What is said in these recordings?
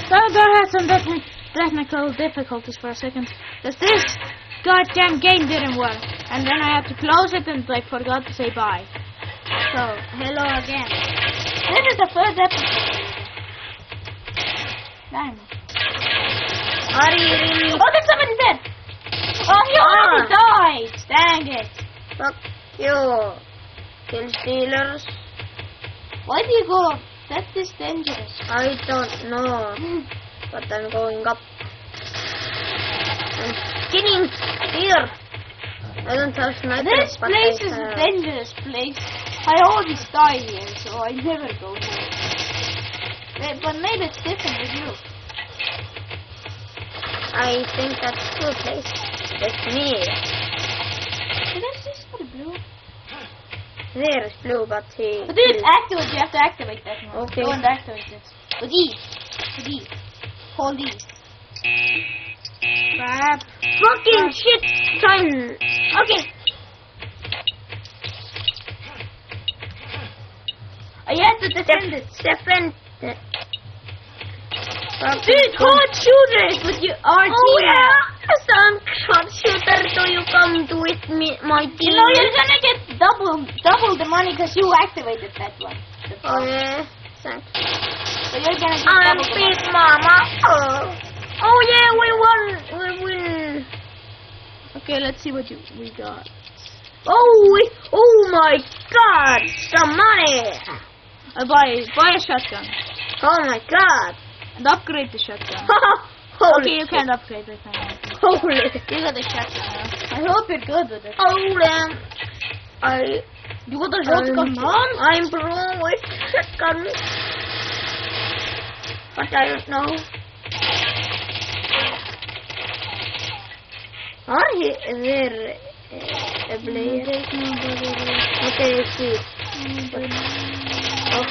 That had some technical difficulties for a second. Because this goddamn game didn't work. And then I had to close it and I forgot to say bye. So, hello again. This is the first episode. Damn. Are you really? Oh, there's somebody dead! Oh, he already died! Dang it. Fuck you. Kill stealers. Why do you go up? That is dangerous. I don't know. But I'm going up. I'm skinning here. I don't have snipers. This place is a dangerous place. I always die here, so I never go here. But maybe it's different with you. I think that's a good place. That's me. Did I see somebody blue? There is blue, but he... But dude, activate, you have to activate that one. Okay. Go and activate it. With E. With E. Hold E. Crap. Fucking shit time. Okay. You have to defend it. Defend. Dude, hard shooters with your RT. Oh yeah, some shot shooter. Do you come to with me, my team? You know you're gonna get double the money because you activated that one. Oh yeah, thanks. So you're gonna get I'm double the big money. mama. Oh yeah, we won. We win. Okay, let's see what we got. Oh my God, some money. Buy a shotgun Oh my God. and upgrade the shotgun. Holy Okay, you can't upgrade it now. Holy. You got the shotgun now. I hope you're good with it. Holy. You got the shotgun, man? I'm pro with shotgun. But I don't know. Are there a player? Okay, I see. Oh,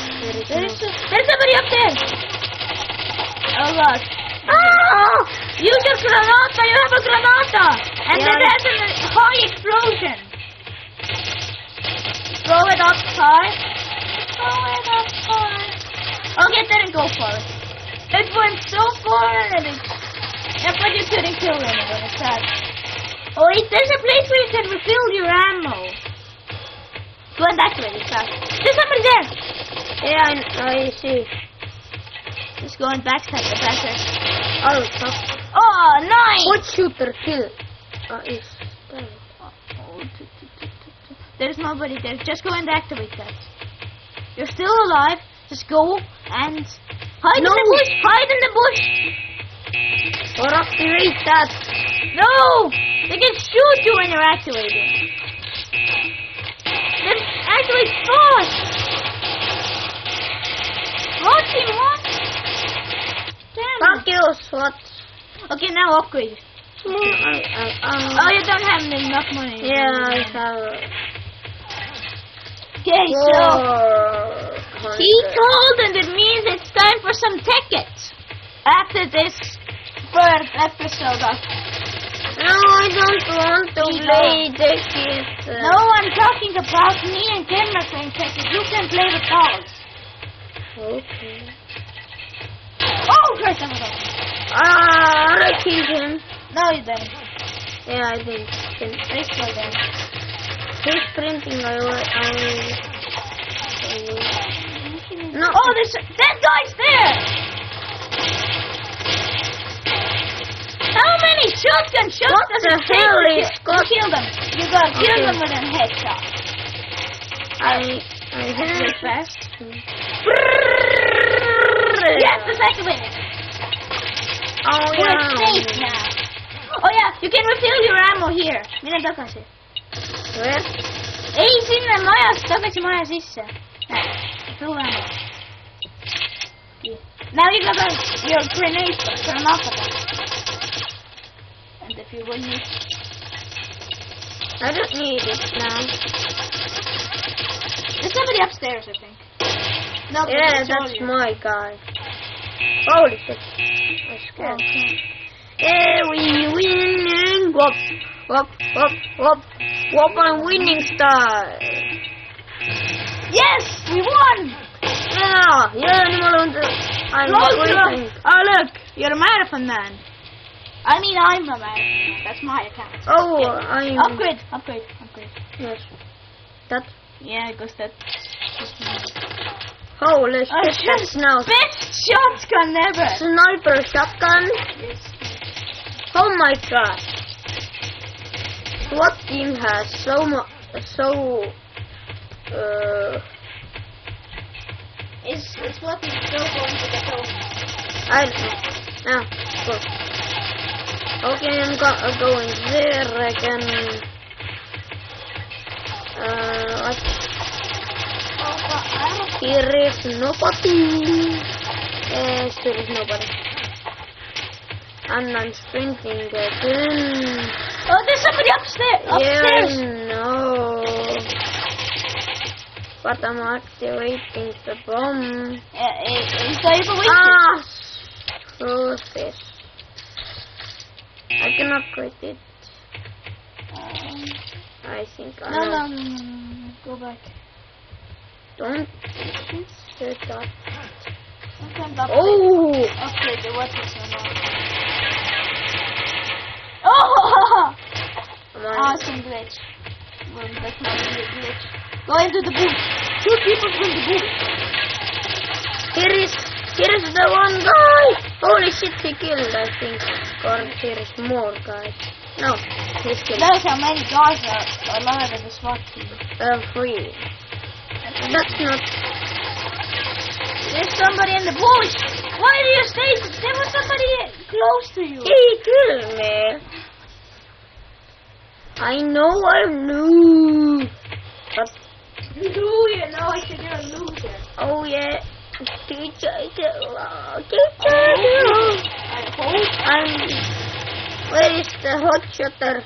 There's somebody up there! Oh god. Ah! Use your granata! You have a granata! And Yeah, then there's a high explosion! Throw it up high. Throw it up high. Okay, it didn't go far. It went so far and it... Yeah, but you couldn't kill anyone, it's sad. Oh wait, there's a place where you can refill your ammo. Go and activate it fast. There's somebody there! Yeah, I see. Just go and backstab the backstab. Oh, fuck. Oh, nice! What shooter kill? Is dead. There's nobody there. Just go and activate that. You're still alive. Just go and hide in the bush. Hide in the bush. Or activate that. No! They can shoot you when you're activating. Then activate fast. What do you want? Damn. Fuck you, SWAT. Okay, now upgrade. Oh, you don't have enough money. Yeah, I have. Okay, so he told, and it means it's time for some tickets. After this first episode of... No, I don't want to play tickets. No, I'm talking about me and camera playing tickets. You can play with dogs. Okay. Oh, Christ, I'm going. I killed him. No, you didn't. Yeah, I did. This guy then. He's printing. No. Oh, that guy's there! How many shotgun shots What does the it take hell to is kill them? You gotta kill them with a headshot. I Very have. fast. Yes, it's activated. Oh We're yeah. safe now. Oh yeah, you can refill your ammo here. Mine takaisin. Where? Ei sinne takaisin maja sisse. Näin, full ammo. Now you got your grenade and if you will use... I don't need it now. There's somebody upstairs, I think. No, Yeah, it's that's all my guy. Holy shit. I'm scared. Okay. Yeah, we winning. Whoop, whoop, whoop, whoop. Whoop, I'm winning style. Yes, we won! Yeah, animal on the... I'm Closer! waiting. Oh look, you're a marathon man. I mean, I'm a marathon man. That's my account. Oh, Okay. I'm... Upgrade. Yes. That... Yeah, it goes that. Holy shit, that's now... Best shotgun ever! Sniper shotgun? Yes. Oh my god. What team has so much... Is what is still going to the top? I don't know. Now, go. Okay, I'm going there again. Here is nobody. Yes, there is nobody. And I'm sprinting again. Oh, there's somebody upstairs! Yeah, no. But I'm activating the bomb. Screw this. I can upgrade it. I think I know. No. Go back. Don't hurt that. Oh! Upgrade the weapons Oh! Awesome glitch. Well, that's not really a glitch. Go into the booth. 2 people from the booth. Here is the one guy. Holy shit, he killed, I think. Or here is more guys. No, he's killed. That's how many guys are alive in the SWAT team. 3. That's not... There's somebody in the bush. Why do you stay? There was somebody close to you. He killed me. I know I'm new. But... You know, I said you're a loser. Oh yeah. Teacher. I hope. Where is the hot shutter?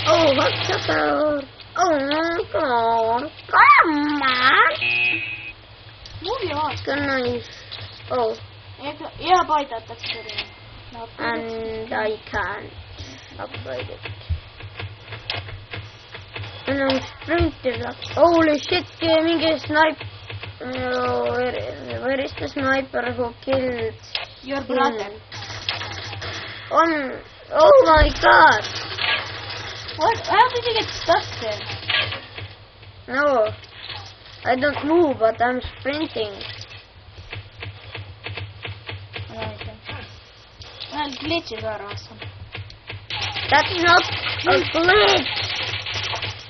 Oh, hot shutter. Oh, come on. Move your arms. Can I? Oh, Yeah, buy that. That's good enough. and I can't upgrade it. And I'm sprinting up. Holy shit, gaming is sniper. Oh, where is the sniper who killed Your brother. Oh my god. What? How did you get stuck there? No, I don't move, but I'm sprinting. Well, glitches are awesome. That's not a glitch.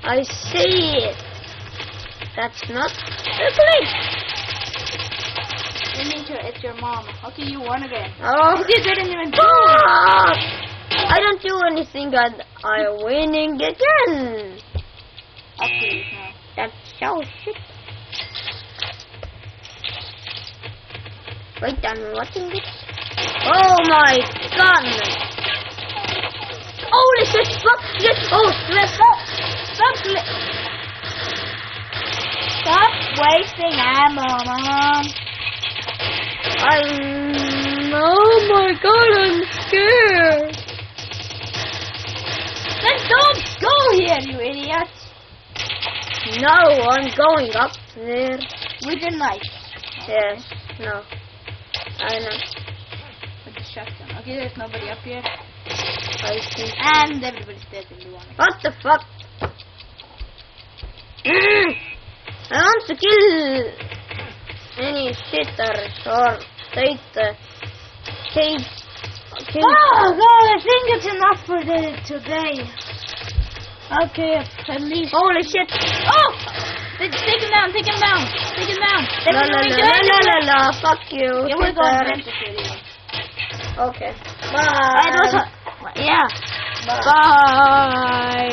I see it. That's not a glitch. You mean it's your mom. Okay, you won again. Oh, You didn't even do God. I don't do anything and I'm winning again. Upgrade now. That's so shit. Wait, I'm watching this. Oh my god. Holy shit, stop this. Oh, Stop wasting ammo, Mom. Oh my god, I'm scared. Then don't go here, you idiot. No, I'm going up there. With your knife. Yes, no. I know. With the shotgun. Okay, there's nobody up here. I see. And everybody's dead in the one. What the fuck? I want to kill any shitters or take the cage. Oh god, I think it's enough for today. Okay, at least. Holy shit! Oh! Take him down, take him down, take him down. La, fuck you. Yeah, we're going to shitter. end it. Okay. Bye. Yeah. Bye.